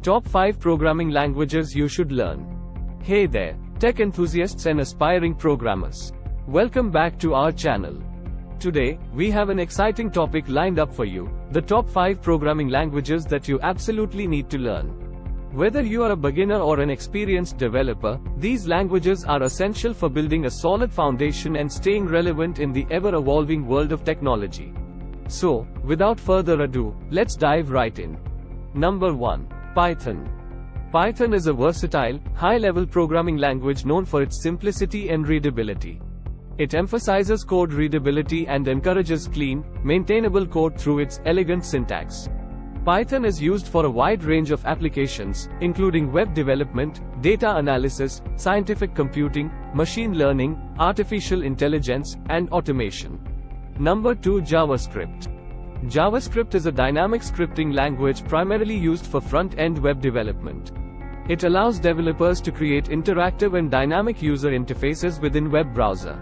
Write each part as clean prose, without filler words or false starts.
Top 5 Programming Languages You Should Learn. Hey there, tech enthusiasts and aspiring programmers. Welcome back to our channel. Today, we have an exciting topic lined up for you, the top 5 programming languages that you absolutely need to learn. Whether you are a beginner or an experienced developer, these languages are essential for building a solid foundation and staying relevant in the ever-evolving world of technology. So, without further ado, let's dive right in. Number 1. Python. Python is a versatile, high-level programming language known for its simplicity and readability. It emphasizes code readability and encourages clean, maintainable code through its elegant syntax. Python is used for a wide range of applications, including web development, data analysis, scientific computing, machine learning, artificial intelligence, and automation. Number 2. JavaScript. JavaScript is a dynamic scripting language primarily used for front-end web development. It allows developers to create interactive and dynamic user interfaces within web browser.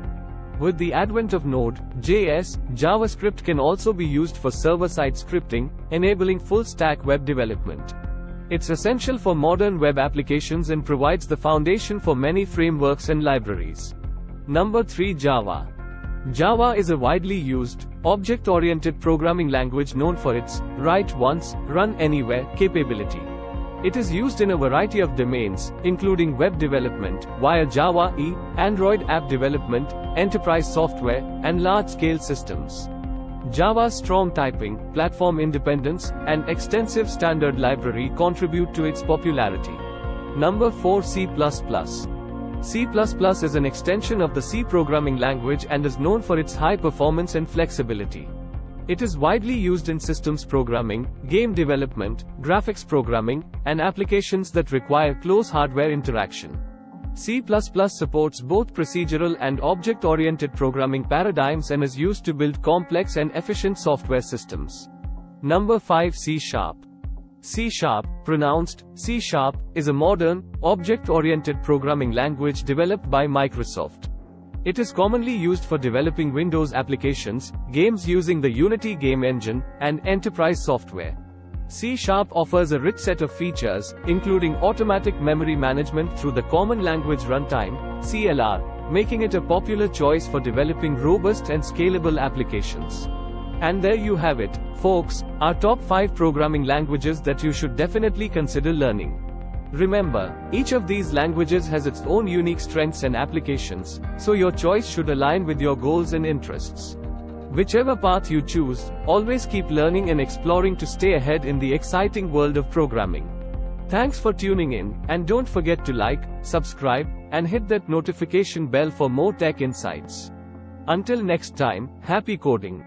With the advent of Node.js, JavaScript can also be used for server-side scripting, enabling full-stack web development. It's essential for modern web applications and provides the foundation for many frameworks and libraries. Number 3. Java. Java is a widely used, object-oriented programming language known for its write once, run anywhere capability. It is used in a variety of domains, including web development, via Java EE, Android app development, enterprise software, and large-scale systems. Java's strong typing, platform independence, and extensive standard library contribute to its popularity. Number 4. C++. C++ is an extension of the C programming language and is known for its high performance and flexibility. It is widely used in systems programming, game development, graphics programming, and applications that require close hardware interaction. C++ supports both procedural and object-oriented programming paradigms and is used to build complex and efficient software systems. Number 5. C#. C#, pronounced C#, is a modern, object-oriented programming language developed by Microsoft. It is commonly used for developing Windows applications, games using the Unity game engine, and enterprise software. C# offers a rich set of features, including automatic memory management through the Common Language Runtime (CLR), making it a popular choice for developing robust and scalable applications. And there you have it, folks, our top 5 programming languages that you should definitely consider learning. Remember, each of these languages has its own unique strengths and applications, so your choice should align with your goals and interests. Whichever path you choose, always keep learning and exploring to stay ahead in the exciting world of programming. Thanks for tuning in, and don't forget to like, subscribe, and hit that notification bell for more tech insights. Until next time, happy coding.